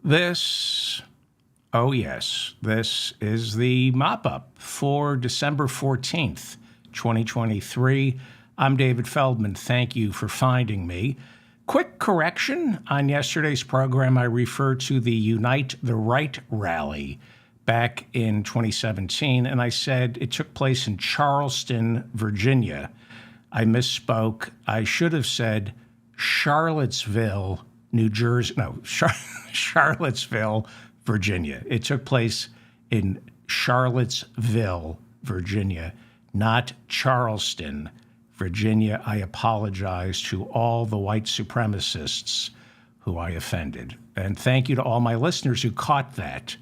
This, oh yes, this is the mop-up for December 14th, 2023. I'm David Feldman. Thank you for finding me. Quick correction. On yesterday's program, I referred to the Unite the Right rally back in 2017, and I said it took place in Charleston, Virginia. I misspoke. I should have said Charlottesville, New Jersey. No, Charlottesville, Virginia. It took place in Charlottesville, Virginia, not Charleston, Virginia. I apologize to all the white supremacists who I offended. And thank you to all my listeners who caught that.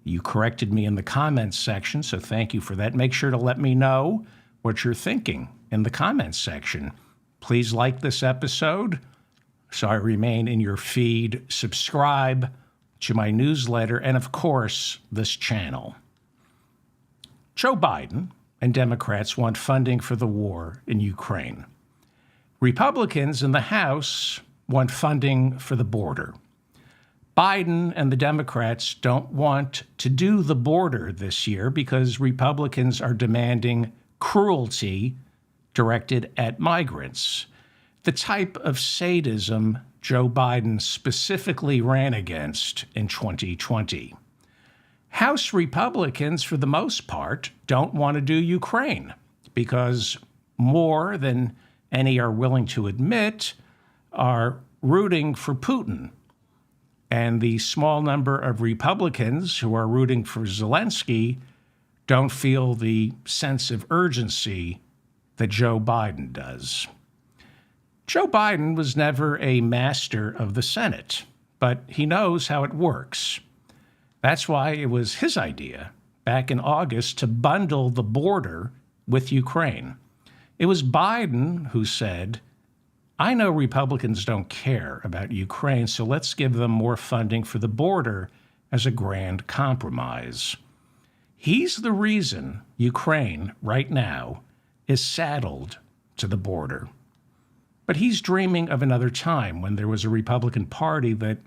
You corrected me in the comments section, so thank you for that. Make sure to let me know what you're thinking in the comments section. Please like this episode so I remain in your feed. Subscribe to my newsletter and, of course, this channel. Joe Biden and Democrats want funding for the war in Ukraine. Republicans in the House want funding for the border. Biden and the Democrats don't want to do the border this year because Republicans are demanding cruelty directed at migrants, the type of sadism Joe Biden specifically ran against in 2020. House Republicans, for the most part, don't want to do Ukraine because more than any are willing to admit are rooting for Putin. And the small number of Republicans who are rooting for Zelensky don't feel the sense of urgency that Joe Biden does. Joe Biden was never a master of the Senate, but he knows how it works. That's why it was his idea back in August to bundle the border with Ukraine. It was Biden who said, I know Republicans don't care about Ukraine, so let's give them more funding for the border as a grand compromise. He's the reason Ukraine, right now, is saddled to the border. But he's dreaming of another time when there was a Republican Party that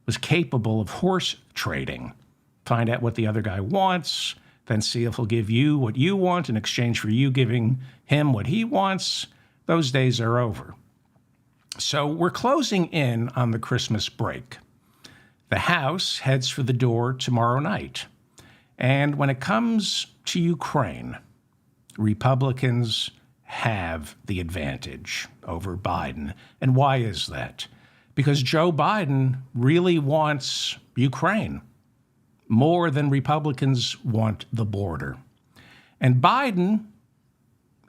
was capable of horse trading. Find out what the other guy wants, then see if he'll give you what you want in exchange for you giving him what he wants. Those days are over. So we're closing in on the Christmas break. The House heads for the door tomorrow night. And when it comes to Ukraine, Republicans have the advantage over Biden. And why is that? Because Joe Biden really wants Ukraine more than Republicans want the border. And Biden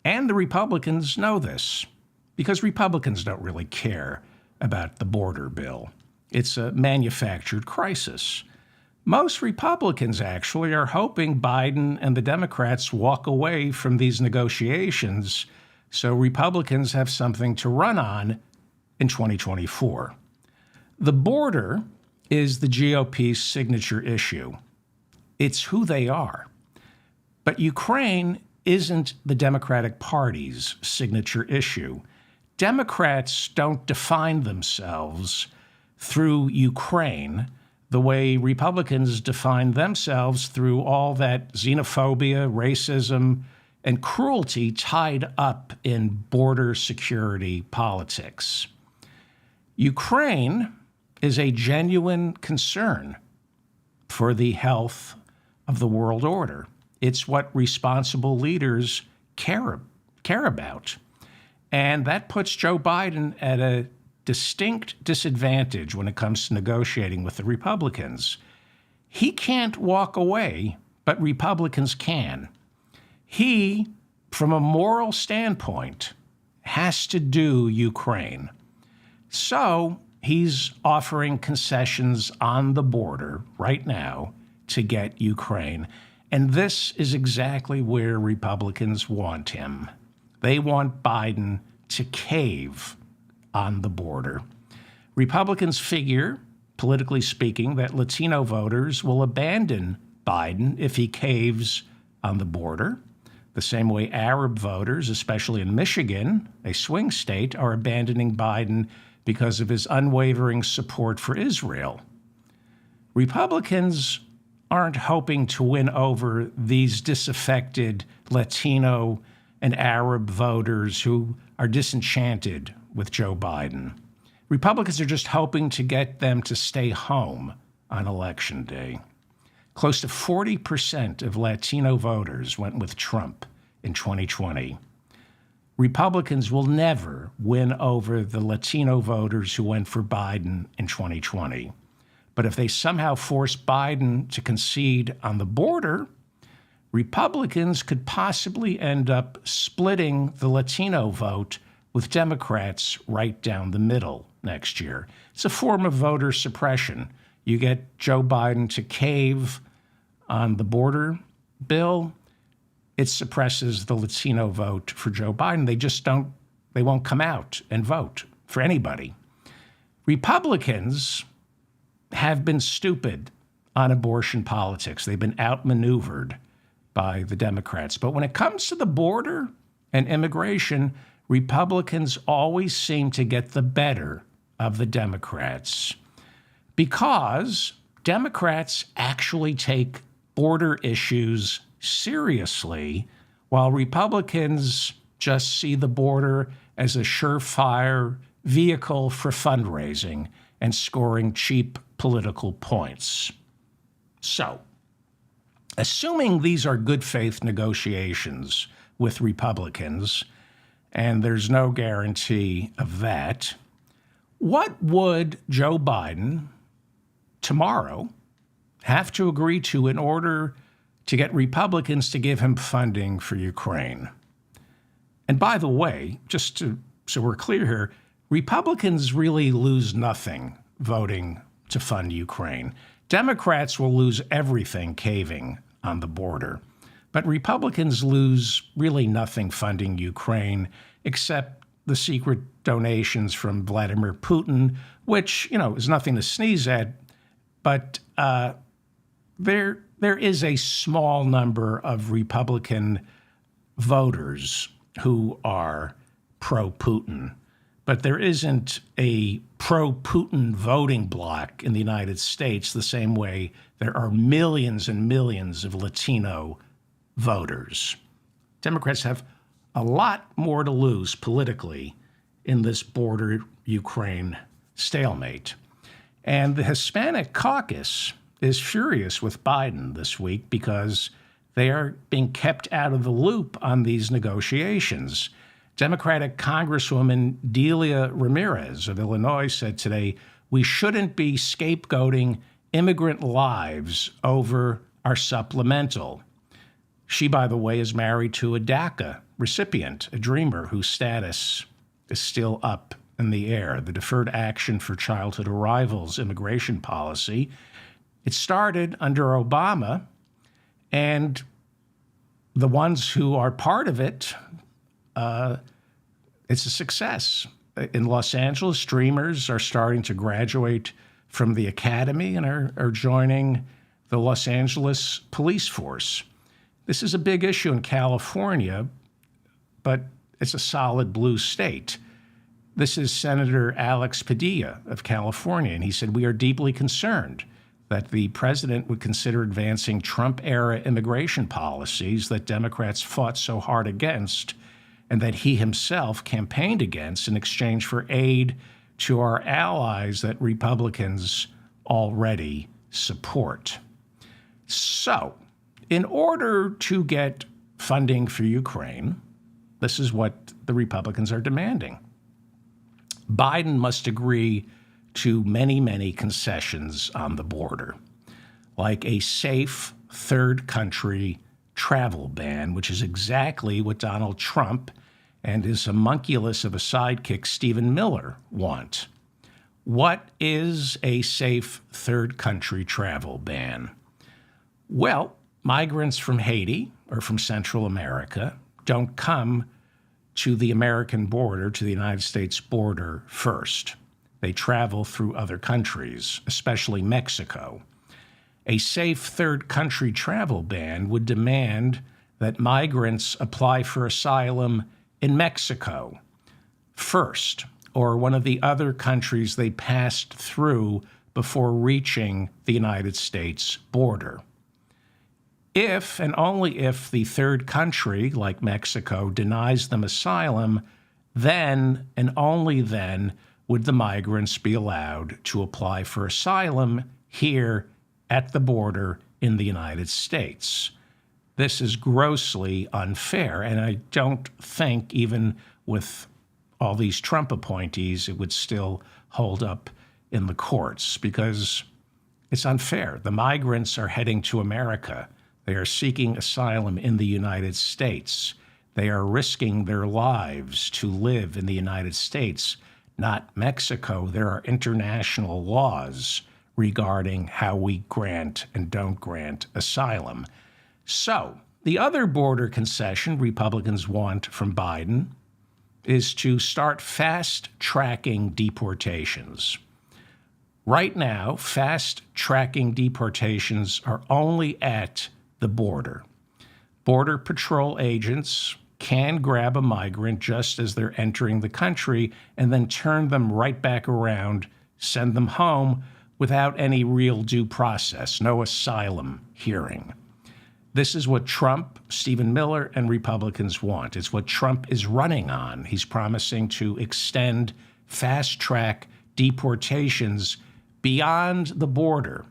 and the Republicans know this, because Republicans don't really care about the border bill. It's a manufactured crisis. Most Republicans actually are hoping Biden and the Democrats walk away from these negotiations so Republicans have something to run on in 2024. The border is the GOP's signature issue. It's who they are. But Ukraine isn't the Democratic Party's signature issue. Democrats don't define themselves through Ukraine the way Republicans define themselves through all that xenophobia, racism, and cruelty tied up in border security politics. Ukraine is a genuine concern for the health of the world order. It's what responsible leaders care about. And that puts Joe Biden at a distinct disadvantage when it comes to negotiating with the Republicans. He can't walk away, but Republicans can. He, from a moral standpoint, has to do Ukraine. So he's offering concessions on the border right now to get Ukraine. And this is exactly where Republicans want him. They want Biden to cave on the border. Republicans figure, politically speaking, that Latino voters will abandon Biden if he caves on the border, the same way Arab voters, especially in Michigan, a swing state, are abandoning Biden because of his unwavering support for Israel. Republicans aren't hoping to win over these disaffected Latino and Arab voters who are disenchanted with Joe Biden. Republicans are just hoping to get them to stay home on Election Day. Close to 40% of Latino voters went with Trump in 2020. Republicans will never win over the Latino voters who went for Biden in 2020. But if they somehow force Biden to concede on the border, Republicans could possibly end up splitting the Latino vote with Democrats right down the middle next year. It's a form of voter suppression. You get Joe Biden to cave on the border bill, it suppresses the Latino vote for Joe Biden. They won't come out and vote for anybody. Republicans have been stupid on abortion politics. They've been outmaneuvered by the Democrats. But when it comes to the border and immigration, Republicans always seem to get the better of the Democrats because Democrats actually take border issues seriously, while Republicans just see the border as a surefire vehicle for fundraising and scoring cheap political points. So, assuming these are good faith negotiations with Republicans, and there's no guarantee of that, what would Joe Biden tomorrow have to agree to in order to get Republicans to give him funding for Ukraine? And by the way, so we're clear here, Republicans really lose nothing voting to fund Ukraine. Democrats will lose everything caving on the border. But Republicans lose really nothing funding Ukraine except the secret donations from Vladimir Putin, which, is nothing to sneeze at. But there is a small number of Republican voters who are pro-Putin, but there isn't a pro-Putin voting bloc in the United States the same way there are millions and millions of Latino voters. Democrats have a lot more to lose politically in this border Ukraine stalemate. And the Hispanic caucus is furious with Biden this week because they are being kept out of the loop on these negotiations. Democratic Congresswoman Delia Ramirez of Illinois said today, "We shouldn't be scapegoating immigrant lives over our supplemental." She, by the way, is married to a DACA recipient, a dreamer whose status is still up in the air, the Deferred Action for Childhood Arrivals immigration policy. It started under Obama, and the ones who are part of it, it's a success. In Los Angeles, dreamers are starting to graduate from the academy and are joining the Los Angeles police force. This is a big issue in California, but it's a solid blue state. This is Senator Alex Padilla of California, and he said, "We are deeply concerned that the president would consider advancing Trump-era immigration policies that Democrats fought so hard against and that he himself campaigned against in exchange for aid to our allies that Republicans already support." So, in order to get funding for Ukraine, this is what the Republicans are demanding. Biden must agree to many, many concessions on the border, like a safe third country travel ban, which is exactly what Donald Trump and his homunculus of a sidekick, Stephen Miller, want. What is a safe third country travel ban? Well, migrants from Haiti or from Central America don't come to the American border, to the United States border first. They travel through other countries, especially Mexico. A safe third country travel ban would demand that migrants apply for asylum in Mexico first, or one of the other countries they passed through before reaching the United States border. If and only if the third country, like Mexico, denies them asylum, then and only then would the migrants be allowed to apply for asylum here at the border in the United States. This is grossly unfair, and I don't think, even with all these Trump appointees, it would still hold up in the courts because it's unfair. The migrants are heading to America. They are seeking asylum in the United States. They are risking their lives to live in the United States, not Mexico. There are international laws regarding how we grant and don't grant asylum. So the other border concession Republicans want from Biden is to start fast-tracking deportations. Right now, fast-tracking deportations are only at the border. Border Patrol agents can grab a migrant just as they're entering the country and then turn them right back around, send them home without any real due process, no asylum hearing. This is what Trump, Stephen Miller, and Republicans want. It's what Trump is running on. He's promising to extend fast-track deportations beyond the border.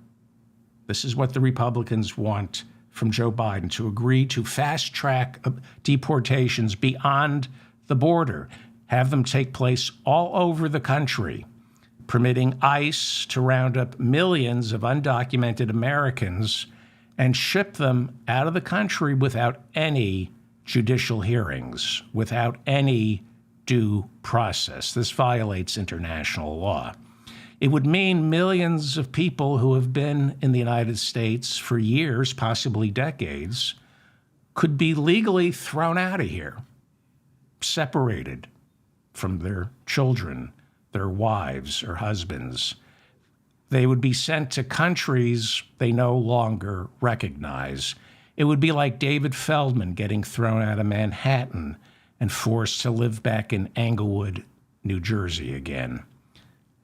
This is what the Republicans want from Joe Biden, to agree to fast-track deportations beyond the border, have them take place all over the country, permitting ICE to round up millions of undocumented Americans and ship them out of the country without any judicial hearings, without any due process. This violates international law. It would mean millions of people who have been in the United States for years, possibly decades, could be legally thrown out of here, separated from their children, their wives or husbands. They would be sent to countries they no longer recognize. It would be like David Feldman getting thrown out of Manhattan and forced to live back in Englewood, New Jersey again.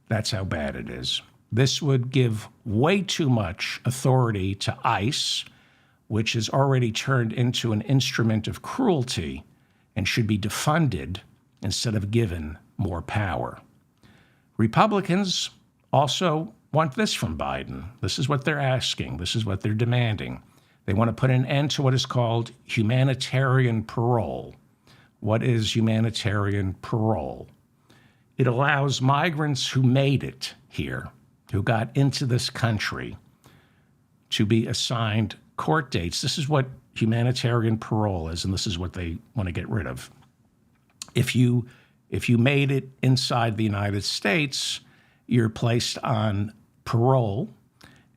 That's how bad it is. This would give way too much authority to ICE, which has already turned into an instrument of cruelty and should be defunded instead of given more power. Republicans also want this from Biden. This is what they're asking. This is what they're demanding. They want to put an end to what is called humanitarian parole. What is humanitarian parole? It allows migrants who made it here, who got into this country, to be assigned court dates. This is what humanitarian parole is, and this is what they want to get rid of. If you made it inside the United States, you're placed on parole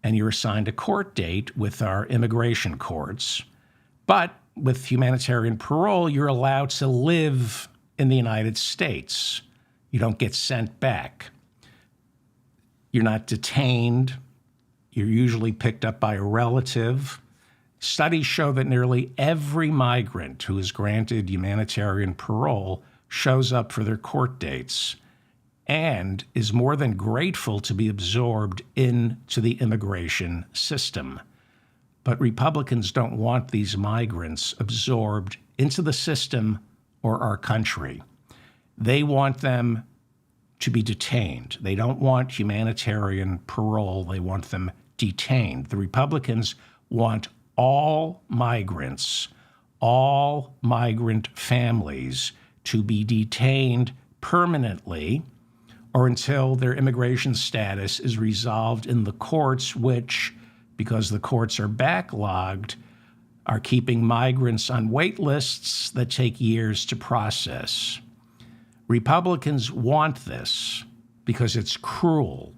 and you're assigned a court date with our immigration courts. But with humanitarian parole, you're allowed to live in the United States. You don't get sent back. You're not detained. You're usually picked up by a relative. Studies show that nearly every migrant who is granted humanitarian parole shows up for their court dates and is more than grateful to be absorbed into the immigration system. But Republicans don't want these migrants absorbed into the system or our country. They want them to be detained. They don't want humanitarian parole. They want them detained. The Republicans want all migrants, all migrant families to be detained permanently or until their immigration status is resolved in the courts, which, because the courts are backlogged, are keeping migrants on wait lists that take years to process. Republicans want this because it's cruel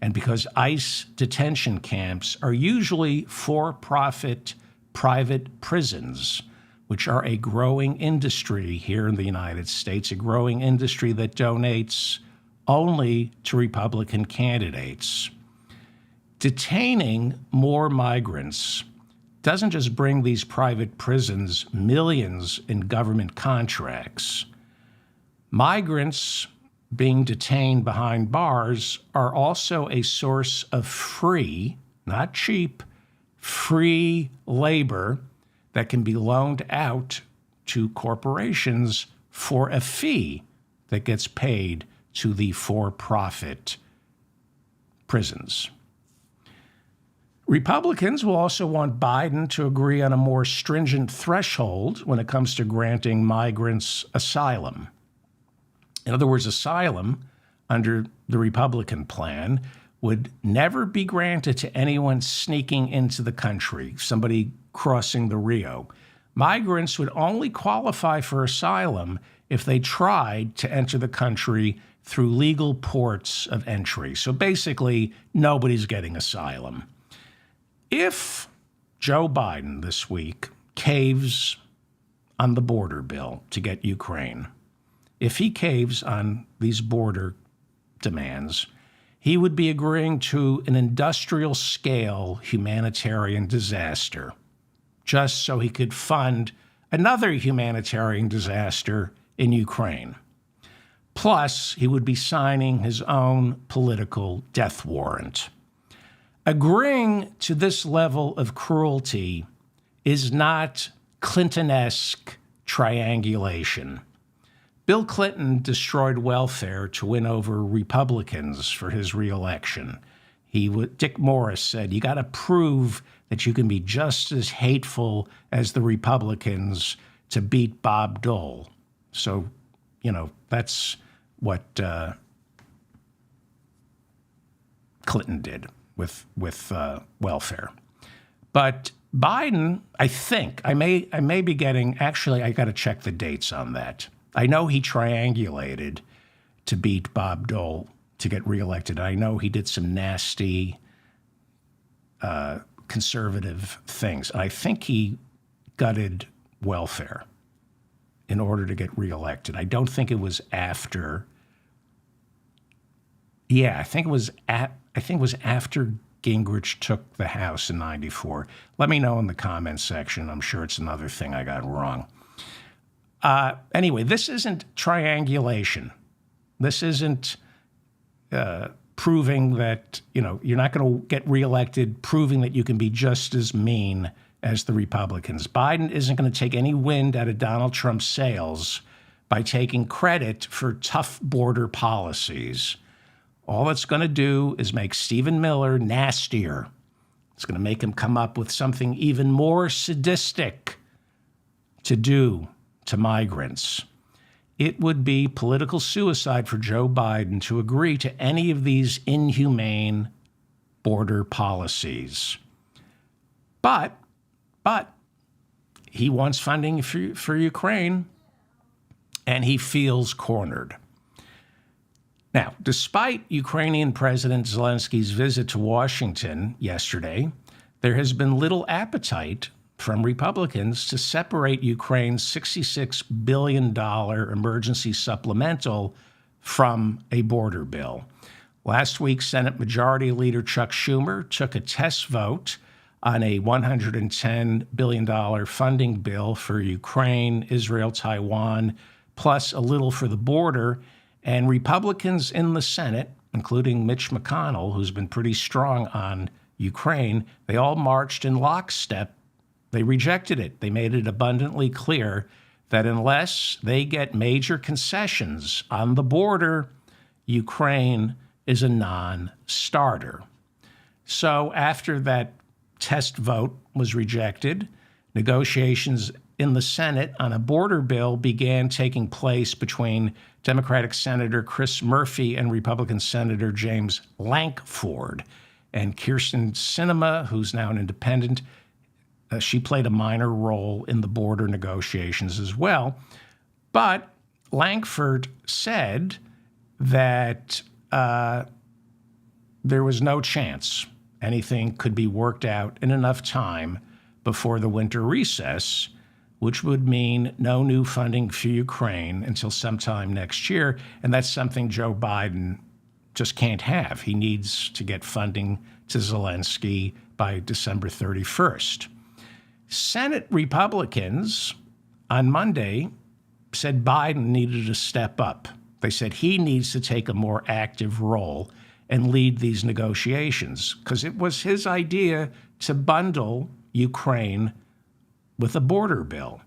and because ICE detention camps are usually for-profit private prisons, which are a growing industry here in the United States, a growing industry that donates only to Republican candidates. Detaining more migrants doesn't just bring these private prisons millions in government contracts. Migrants being detained behind bars are also a source of free, not cheap, free labor that can be loaned out to corporations for a fee that gets paid to the for-profit prisons. Republicans will also want Biden to agree on a more stringent threshold when it comes to granting migrants asylum. In other words, asylum under the Republican plan would never be granted to anyone sneaking into the country, somebody crossing the Rio. Migrants would only qualify for asylum if they tried to enter the country through legal ports of entry. So basically, nobody's getting asylum. If Joe Biden this week caves on the border bill to get Ukraine, if he caves on these border demands, he would be agreeing to an industrial-scale humanitarian disaster just so he could fund another humanitarian disaster in Ukraine. Plus, he would be signing his own political death warrant. Agreeing to this level of cruelty is not Clinton-esque triangulation. Bill Clinton destroyed welfare to win over Republicans for his reelection. Dick Morris said, you got to prove that you can be just as hateful as the Republicans to beat Bob Dole. So, that's what Clinton did with welfare. But Biden, I think, I may be getting, actually, I got to check the dates on that. I know he triangulated to beat Bob Dole to get reelected. I know he did some nasty conservative things. I think he gutted welfare in order to get reelected. I don't think it was after. Yeah, I think it was after Gingrich took the House in '94. Let me know in the comments section. I'm sure it's another thing I got wrong. Anyway, this isn't triangulation. This isn't proving that, you're not going to get reelected, proving that you can be just as mean as the Republicans. Biden isn't going to take any wind out of Donald Trump's sails by taking credit for tough border policies. All it's going to do is make Stephen Miller nastier. It's going to make him come up with something even more sadistic to do to migrants. It would be political suicide for Joe Biden to agree to any of these inhumane border policies. But he wants funding for Ukraine, and he feels cornered. Now, despite Ukrainian President Zelensky's visit to Washington yesterday, there has been little appetite from Republicans to separate Ukraine's $66 billion emergency supplemental from a border bill. Last week, Senate Majority Leader Chuck Schumer took a test vote on a $110 billion funding bill for Ukraine, Israel, Taiwan, plus a little for the border. And Republicans in the Senate, including Mitch McConnell, who's been pretty strong on Ukraine, they all marched in lockstep. They rejected it. They made it abundantly clear that unless they get major concessions on the border, Ukraine is a non-starter. So after that test vote was rejected, negotiations in the Senate on a border bill began taking place between Democratic Senator Chris Murphy and Republican Senator James Lankford. And Kirsten Sinema, who's now an independent, she played a minor role in the border negotiations as well. But Lankford said that there was no chance anything could be worked out in enough time before the winter recess, which would mean no new funding for Ukraine until sometime next year. And that's something Joe Biden just can't have. He needs to get funding to Zelensky by December 31st. Senate Republicans on Monday said Biden needed to step up They said he needs to take a more active role and lead these negotiations because it was his idea to bundle Ukraine with a border bill.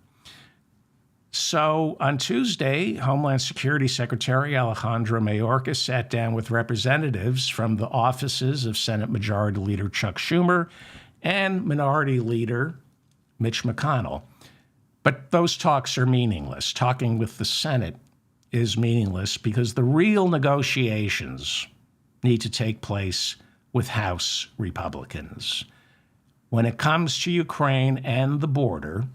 So on Tuesday, Homeland Security Secretary Alejandro Mayorkas sat down with representatives from the offices of Senate Majority Leader Chuck Schumer and Minority Leader Mitch McConnell. But those talks are meaningless. Talking with the Senate is meaningless because the real negotiations need to take place with House Republicans. When it comes to Ukraine and the border,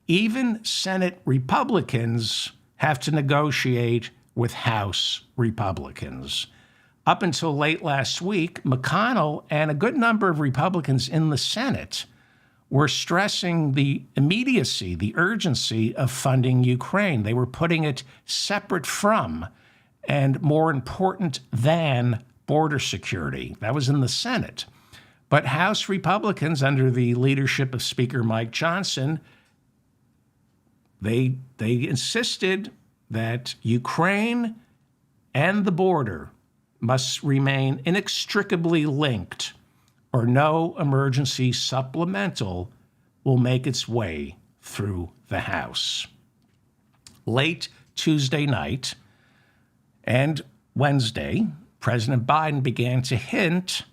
even Senate Republicans have to negotiate with House Republicans. Up until late last week, McConnell and a good number of Republicans in the Senate were stressing the immediacy, the urgency of funding Ukraine. They were putting it separate from and more important than border security. That was in the Senate. But House Republicans, under the leadership of Speaker Mike Johnson, they insisted that Ukraine and the border must remain inextricably linked, or no emergency supplemental will make its way through the House. Late Tuesday night and Wednesday, President Biden began to hint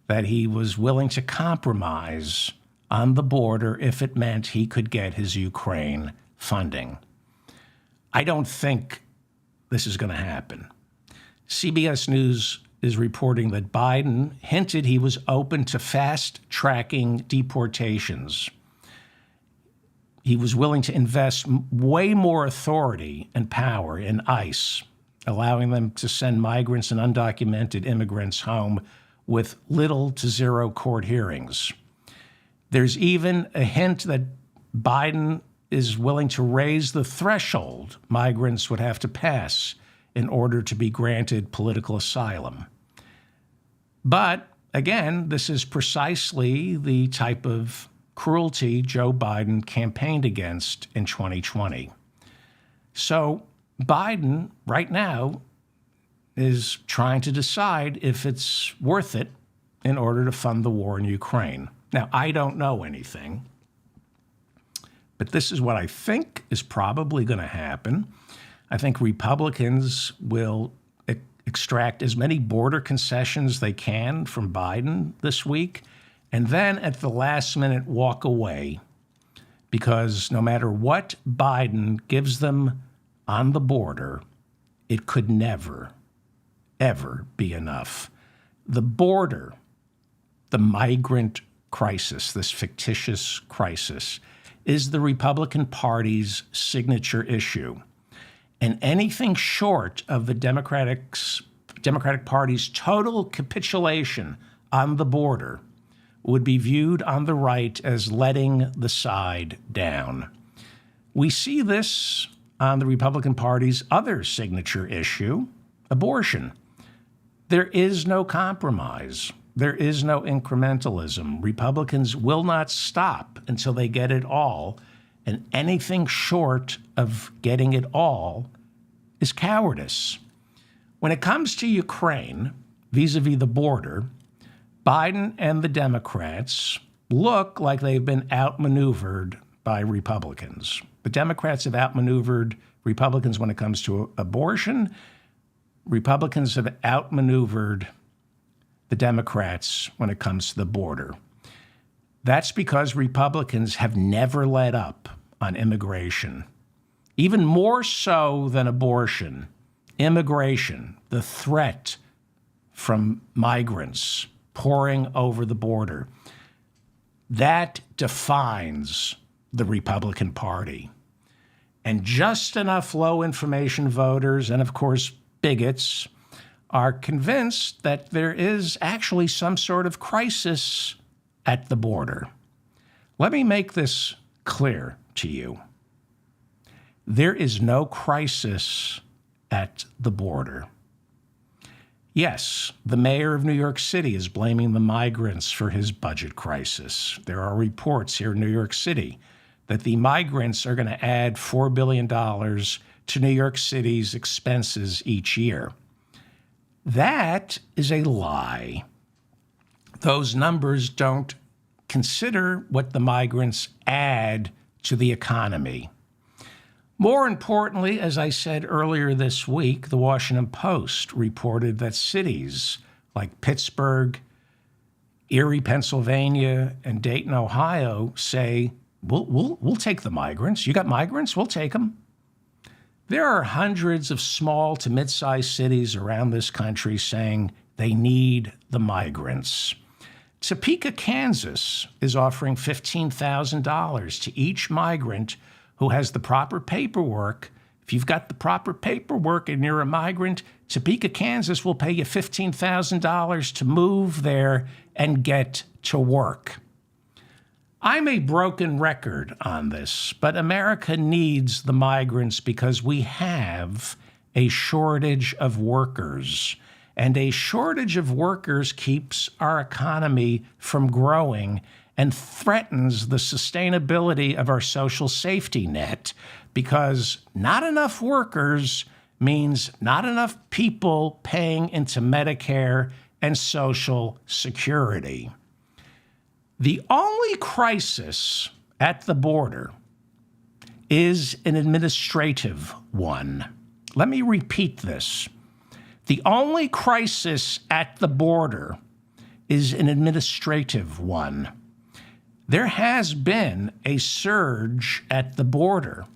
that he was willing to compromise on the border if it meant he could get his Ukraine funding. I don't think this is going to happen. CBS News is reporting that Biden hinted he was open to fast-tracking deportations. He was willing to invest way more authority and power in ICE, allowing them to send migrants and undocumented immigrants home with little to zero court hearings. There's even a hint that Biden is willing to raise the threshold migrants would have to pass in order to be granted political asylum. But again, this is precisely the type of cruelty Joe Biden campaigned against in 2020. So Biden, right now, is trying to decide if it's worth it in order to fund the war in Ukraine. Now, I don't know anything, but this is what I think is probably going to happen. I think Republicans will extract as many border concessions they can from Biden this week, and then at the last minute walk away, because no matter what Biden gives them on the border, it could never, ever be enough. The border, the migrant crisis, this fictitious crisis, is the Republican Party's signature issue. And anything short of the Democratic Party's total capitulation on the border would be viewed on the right as letting the side down. We see this on the Republican Party's other signature issue, abortion. There is no compromise. There is no incrementalism. Republicans will not stop until they get it all, and anything short of getting it all is cowardice. When it comes to Ukraine, vis-a-vis the border, Biden and the Democrats look like they've been outmaneuvered by Republicans. The Democrats have outmaneuvered Republicans when it comes to abortion. Republicans have outmaneuvered the Democrats when it comes to the border. That's because Republicans have never let up on immigration. Even more so than abortion, immigration, the threat from migrants pouring over the border, that defines the Republican Party. And just enough low information voters and, of course, bigots are convinced that there is actually some sort of crisis at the border. Let me make this clear to you. There is no crisis at the border. Yes, the mayor of New York City is blaming the migrants for his budget crisis. There are reports here in New York City that the migrants are going to add $4 billion to New York City's expenses each year. That is a lie. Those numbers don't consider what the migrants add to the economy. More importantly, as I said earlier this week, the Washington Post reported that cities like Pittsburgh, Erie, Pennsylvania, and Dayton, Ohio say, we'll take the migrants. You got migrants? We'll take them. There are hundreds of small to mid-sized cities around this country saying they need the migrants. Topeka, Kansas is offering $15,000 to each migrant who has the proper paperwork. If you've got the proper paperwork and you're a migrant, Topeka, Kansas will pay you $15,000 to move there and get to work. I'm a broken record on this, but America needs the migrants because we have a shortage of workers. And a shortage of workers keeps our economy from growing and threatens the sustainability of our social safety net, because not enough workers means not enough people paying into Medicare and Social Security. The only crisis at the border is an administrative one. Let me repeat this. The only crisis at the border is an administrative one. There has been a surge at the border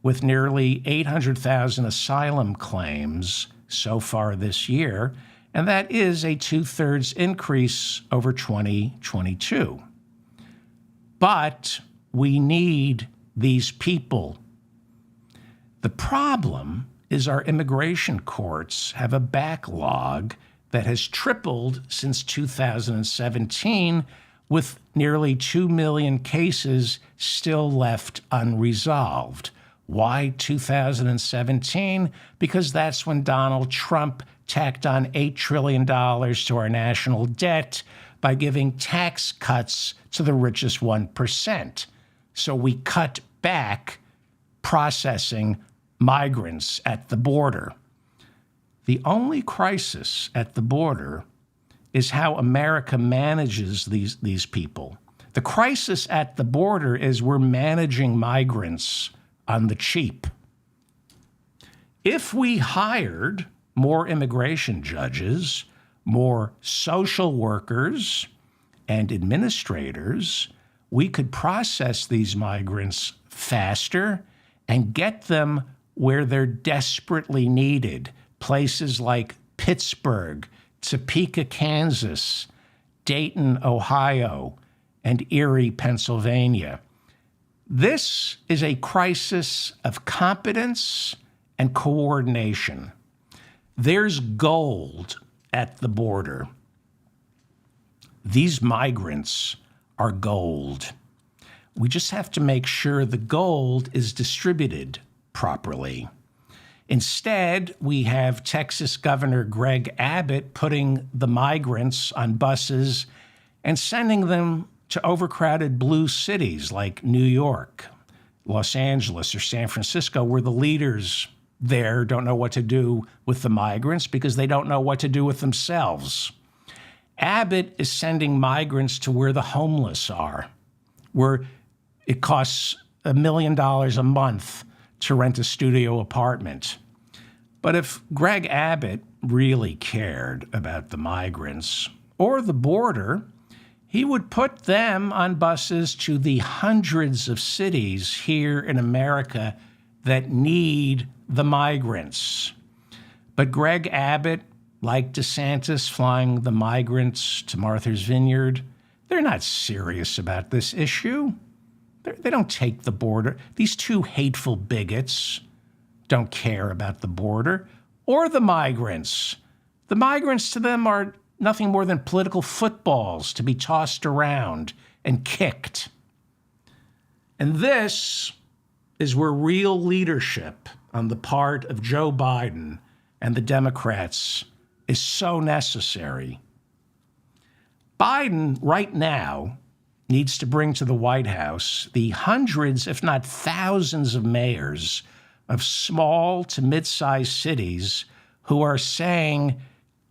with nearly 800,000 asylum claims so far this year, and that is a 2/3 increase over 2022. But we need these people. The problem is our immigration courts have a backlog that has tripled since 2017, with nearly 2 million cases still left unresolved. Why 2017? Because that's when Donald Trump tacked on $8 trillion to our national debt by giving tax cuts to the richest 1%. So we cut back processing migrants at the border. The only crisis at the border is how America manages these people. The crisis at the border is we're managing migrants on the cheap. If we hired more immigration judges, more social workers, and administrators, we could process these migrants faster and get them where they're desperately needed. Places like Pittsburgh, Topeka, Kansas, Dayton, Ohio, and Erie, Pennsylvania. This is a crisis of competence and coordination. There's gold at the border. These migrants are gold. We just have to make sure the gold is distributed properly. Instead, we have Texas Governor Greg Abbott putting the migrants on buses and sending them to overcrowded blue cities like New York, Los Angeles, or San Francisco, where the leaders there don't know what to do with the migrants because they don't know what to do with themselves. Abbott is sending migrants to where the homeless are, where it costs $1 million a month to rent a studio apartment. But if Greg Abbott really cared about the migrants or the border, he would put them on buses to the hundreds of cities here in America that need the migrants. But Greg Abbott, like DeSantis flying the migrants to Martha's Vineyard, they're not serious about this issue. They don't take the border. These two hateful bigots don't care about the border or the migrants. The migrants to them are nothing more than political footballs to be tossed around and kicked. And this is where real leadership on the part of Joe Biden and the Democrats is so necessary. Biden, right now, needs to bring to the White House the hundreds, if not thousands, of mayors of small to mid-sized cities who are saying,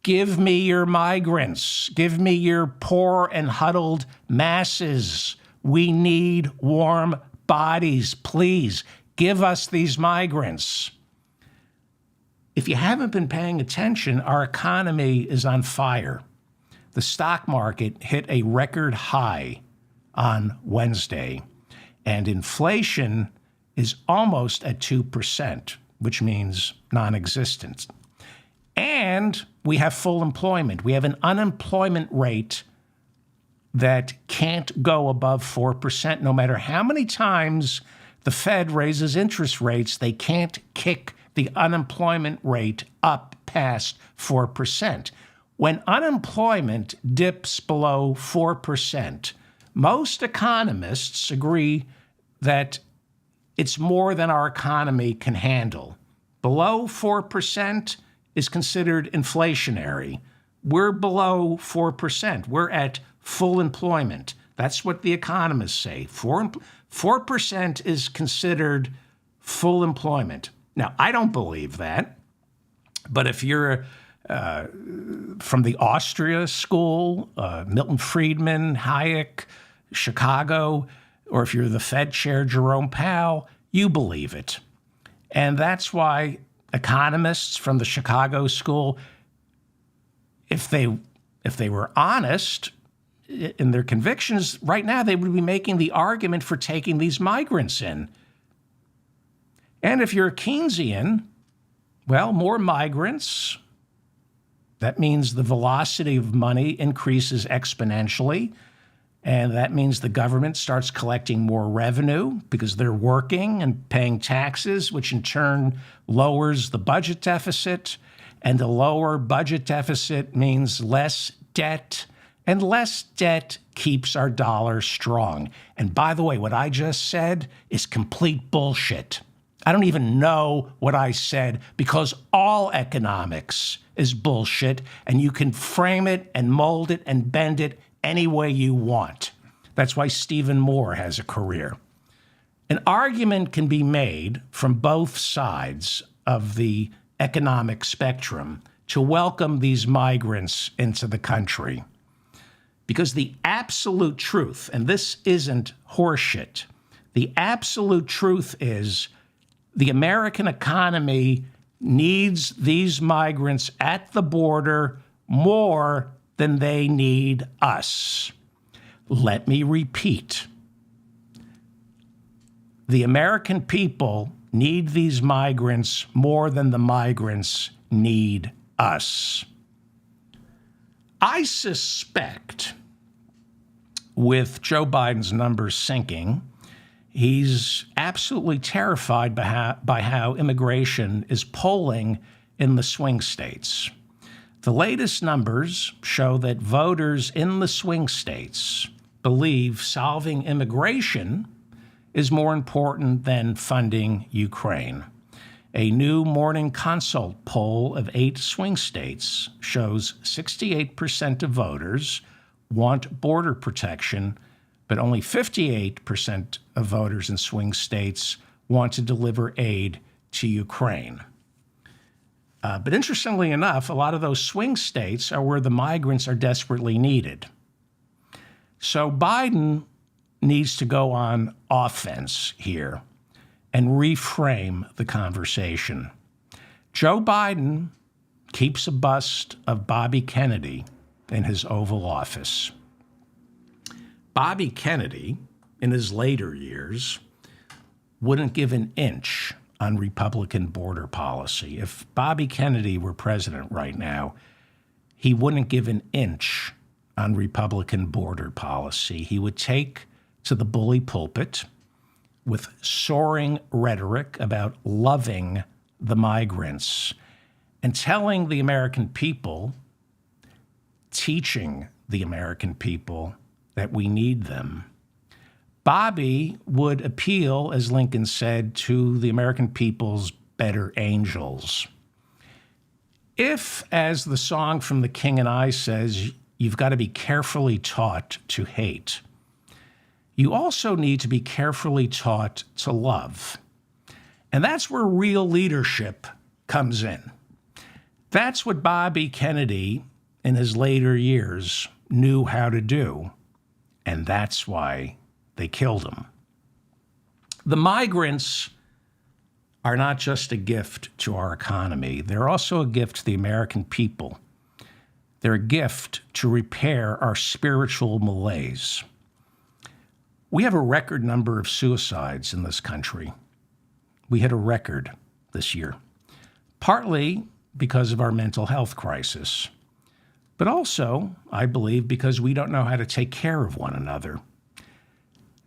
give me your migrants, give me your poor and huddled masses. We need warm bodies. Please give us these migrants. If you haven't been paying attention, our economy is on fire. The stock market hit a record high on Wednesday, and inflation is almost at 2%, which means non-existent. And we have full employment. We have an unemployment rate that can't go above 4%. No matter how many times the Fed raises interest rates, they can't kick the unemployment rate up past 4%. When unemployment dips below 4%, most economists agree that it's more than our economy can handle. Below 4% is considered inflationary. We're below 4%. We're at full employment. That's what the economists say. 4% is considered full employment. Now, I don't believe that, but if you're from the Austria school, Milton Friedman, Hayek, Chicago, or if you're the Fed chair, Jerome Powell, you believe it. And that's why economists from the Chicago school, if they were honest in their convictions, right now they would be making the argument for taking these migrants in. And if you're a Keynesian, well, more migrants, that means the velocity of money increases exponentially. And that means the government starts collecting more revenue because they're working and paying taxes, which in turn lowers the budget deficit. And a lower budget deficit means less debt. And less debt keeps our dollar strong. And by the way, what I just said is complete bullshit. I don't even know what I said because all economics is bullshit, and you can frame it and mold it and bend it any way you want. That's why Stephen Moore has a career. An argument can be made from both sides of the economic spectrum to welcome these migrants into the country. Because the absolute truth, and this isn't horseshit, the absolute truth is the American economy needs these migrants at the border more than they need us. Let me repeat. The American people need these migrants more than the migrants need us. I suspect with Joe Biden's numbers sinking, he's absolutely terrified by how immigration is polling in the swing states. The latest numbers show that voters in the swing states believe solving immigration is more important than funding Ukraine. A new Morning Consult poll of 8 swing states shows 68% of voters want border protection, but only 58% of voters in swing states want to deliver aid to Ukraine. But interestingly enough, a lot of those swing states are where the migrants are desperately needed. So Biden needs to go on offense here and reframe the conversation. Joe Biden keeps a bust of Bobby Kennedy in his Oval Office. Bobby Kennedy, in his later years, wouldn't give an inch on Republican border policy. If Bobby Kennedy were president right now, he wouldn't give an inch on Republican border policy. He would take to the bully pulpit with soaring rhetoric about loving the migrants and telling the American people, teaching the American people that we need them. Bobby would appeal, as Lincoln said, to the American people's better angels. If, as the song from The King and I says, you've got to be carefully taught to hate, you also need to be carefully taught to love. And that's where real leadership comes in. That's what Bobby Kennedy, in his later years, knew how to do. And that's why they killed him. The migrants are not just a gift to our economy. They're also a gift to the American people. They're a gift to repair our spiritual malaise. We have a record number of suicides in this country. We hit a record this year, partly because of our mental health crisis, but also, I believe, because we don't know how to take care of one another.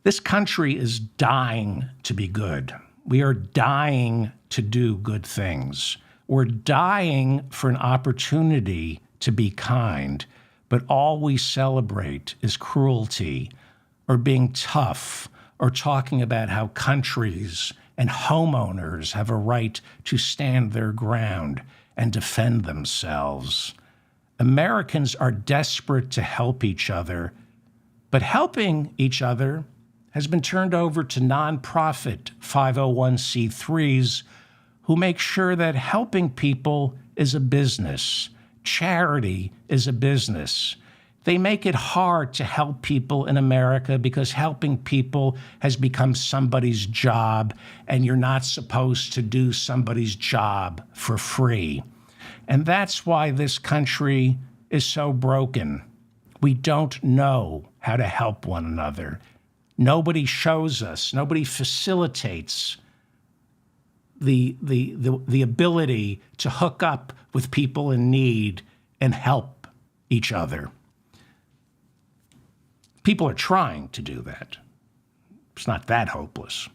This country is dying to be good. We are dying to do good things. We're dying for an opportunity to be kind, but all we celebrate is cruelty or being tough or talking about how countries and homeowners have a right to stand their ground and defend themselves. Americans are desperate to help each other, but helping each other has been turned over to nonprofit 501c3s who make sure that helping people is a business. Charity is a business. They make it hard to help people in America because helping people has become somebody's job, and you're not supposed to do somebody's job for free. And that's why this country is so broken. We don't know how to help one another. Nobody shows us, nobody facilitates the ability to hook up with people in need and help each other. People are trying to do that. It's not that hopeless.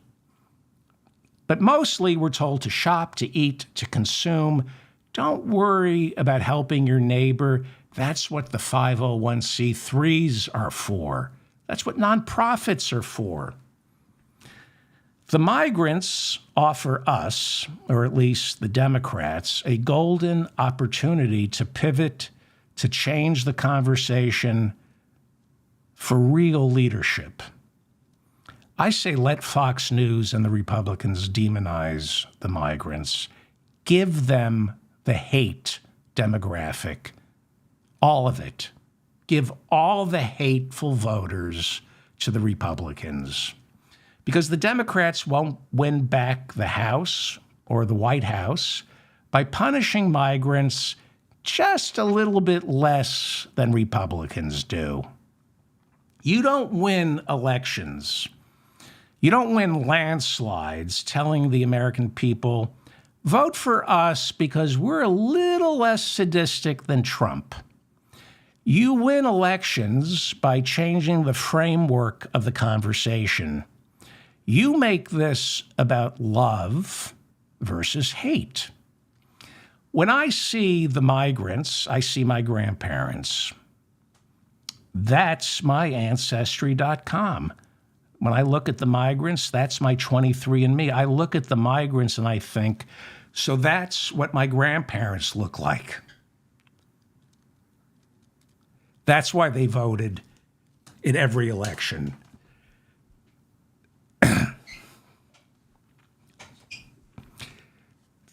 But mostly we're told to shop, to eat, to consume. Don't worry about helping your neighbor. That's what the 501c3s are for. That's what nonprofits are for. The migrants offer us, or at least the Democrats, a golden opportunity to pivot, to change the conversation for real leadership. I say let Fox News and the Republicans demonize the migrants. Give them the hate demographic, all of it. Give all the hateful voters to the Republicans. Because the Democrats won't win back the House or the White House by punishing migrants just a little bit less than Republicans do. You don't win elections. You don't win landslides telling the American people, vote for us because we're a little less sadistic than Trump. You win elections by changing the framework of the conversation. You make this about love versus hate. When I see the migrants, I see my grandparents. That's my Ancestry.com. When I look at the migrants, that's my 23andMe. I look at the migrants and I think, so that's what my grandparents look like. That's why they voted in every election.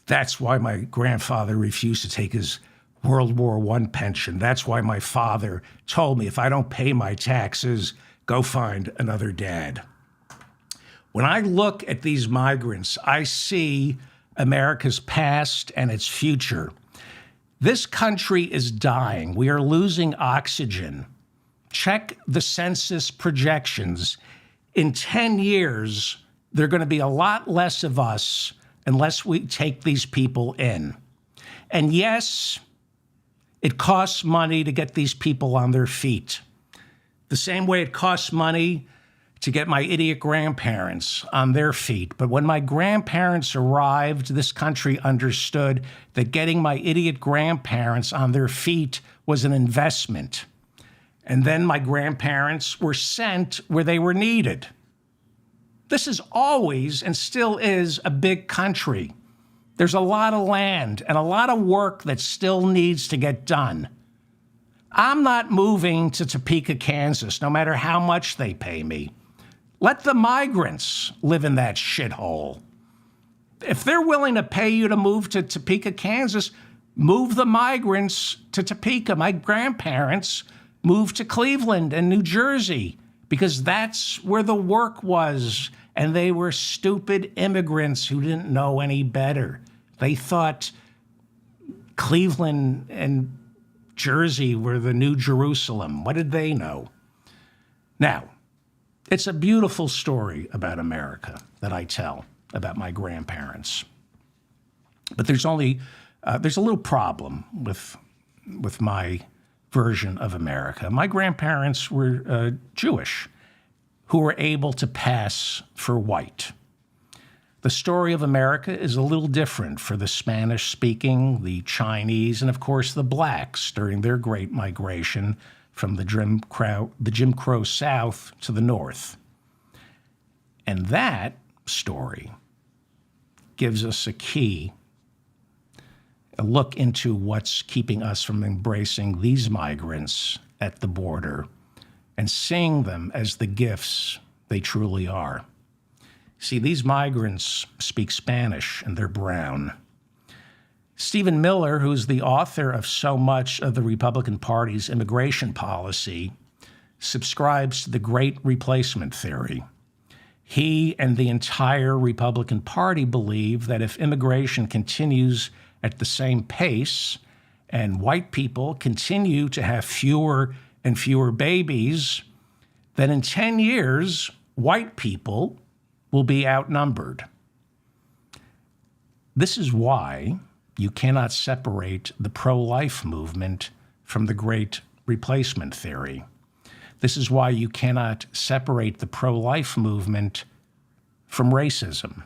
That's why my grandfather refused to take his World War I pension. That's why my father told me, if I don't pay my taxes, go find another dad. When I look at these migrants, I see America's past and its future. This country is dying. We are losing oxygen. Check the census projections. In 10 years, there are going to be a lot less of us unless we take these people in. And yes, it costs money to get these people on their feet. The same way it costs money to get my idiot grandparents on their feet. But when my grandparents arrived, this country understood that getting my idiot grandparents on their feet was an investment. And then my grandparents were sent where they were needed. This is always and still is a big country. There's a lot of land and a lot of work that still needs to get done. I'm not moving to Topeka, Kansas, no matter how much they pay me. Let the migrants live in that shithole. If they're willing to pay you to move to Topeka, Kansas, move the migrants to Topeka. My grandparents moved to Cleveland and New Jersey because that's where the work was. And they were stupid immigrants who didn't know any better. They thought Cleveland and Jersey were the New Jerusalem. What did they know? Now, it's a beautiful story about America that I tell about my grandparents. But there's a little problem with my version of America. My grandparents were Jewish, who were able to pass for white. The story of America is a little different for the Spanish-speaking, the Chinese, and of course the blacks during their great migration from the Jim Crow South to the North. And that story gives us a look into what's keeping us from embracing these migrants at the border and seeing them as the gifts they truly are. See, these migrants speak Spanish and they're brown. Stephen Miller, who's the author of so much of the Republican Party's immigration policy, subscribes to the Great Replacement theory. He and the entire Republican Party believe that if immigration continues at the same pace and white people continue to have fewer and fewer babies, then in 10 years, white people will be outnumbered. This is why you cannot separate the pro-life movement from the Great Replacement theory. This is why you cannot separate the pro-life movement from racism.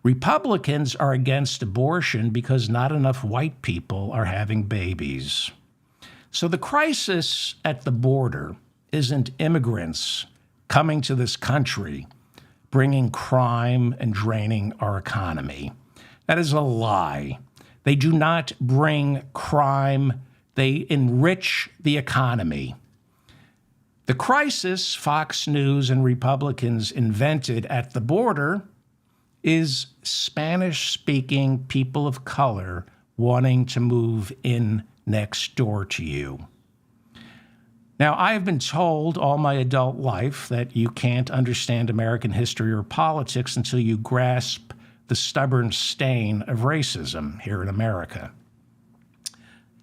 Republicans are against abortion because not enough white people are having babies. So the crisis at the border isn't immigrants coming to this country, bringing crime and draining our economy. That is a lie. They do not bring crime. They enrich the economy. The crisis Fox News and Republicans invented at the border is Spanish-speaking people of color wanting to move in next door to you. Now, I have been told all my adult life that you can't understand American history or politics until you grasp the stubborn stain of racism here in America.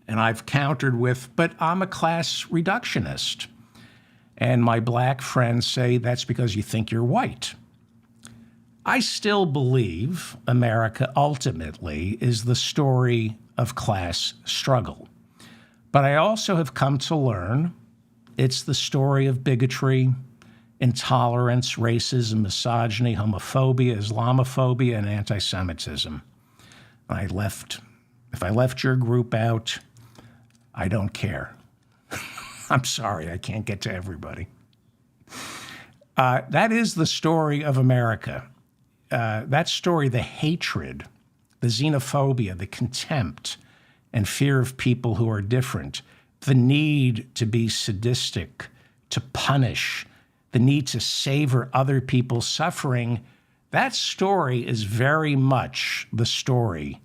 And I've countered with, but I'm a class reductionist. And my black friends say that's because you think you're white. I still believe America ultimately is the story of class struggle. But I also have come to learn it's the story of bigotry, intolerance, racism, misogyny, homophobia, Islamophobia, and anti-Semitism. If I left your group out, I don't care. I'm sorry, I can't get to everybody. That is the story of America. That story, the hatred, the xenophobia, the contempt, and fear of people who are different, the need to be sadistic, to punish, the need to savor other people's suffering, that story is very much the story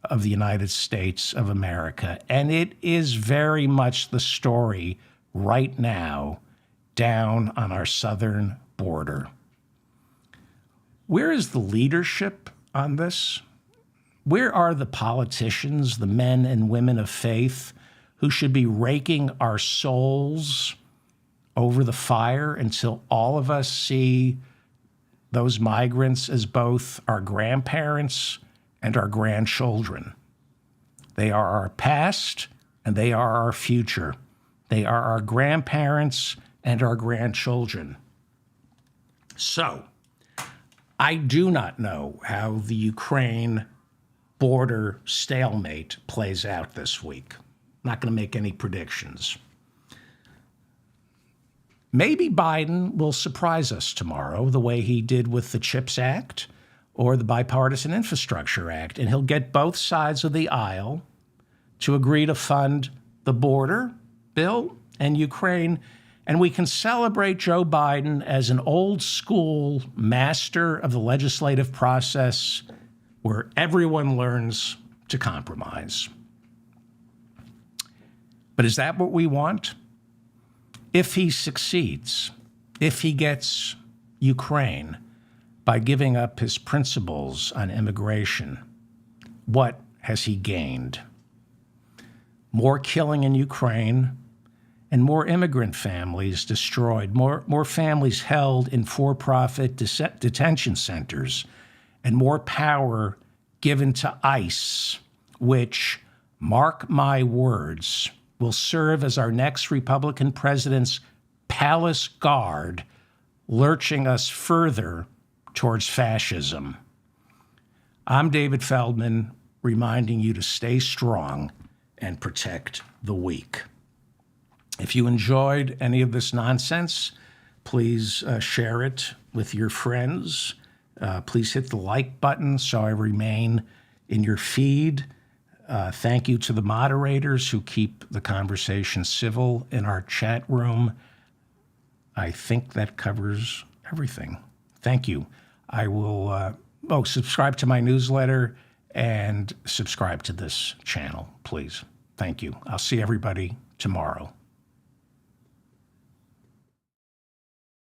of the United States of America. And it is very much the story right now down on our southern border. Where is the leadership on this? Where are the politicians, the men and women of faith, who should be raking our souls over the fire until all of us see those migrants as both our grandparents and our grandchildren? They are our past and they are our future. They are our grandparents and our grandchildren. So, I do not know how the Ukraine border stalemate plays out this week. I'm not going to make any predictions. Maybe Biden will surprise us tomorrow the way he did with the CHIPS Act or the Bipartisan Infrastructure Act, and he'll get both sides of the aisle to agree to fund the border bill and Ukraine, And we can celebrate Joe Biden as an old school master of the legislative process where everyone learns to compromise. But is that what we want? If he succeeds, if he gets Ukraine by giving up his principles on immigration, what has he gained? More killing in Ukraine and more immigrant families destroyed, more families held in for-profit detention centers, and more power given to ICE, which, mark my words, will serve as our next Republican president's palace guard, lurching us further towards fascism. I'm David Feldman, reminding you to stay strong and protect the weak. If you enjoyed any of this nonsense, please share it with your friends. Please hit the like button so I remain in your feed. Thank you to the moderators who keep the conversation civil in our chat room. I think that covers everything. Thank you. I will subscribe to my newsletter and subscribe to this channel, please. Thank you. I'll see everybody tomorrow.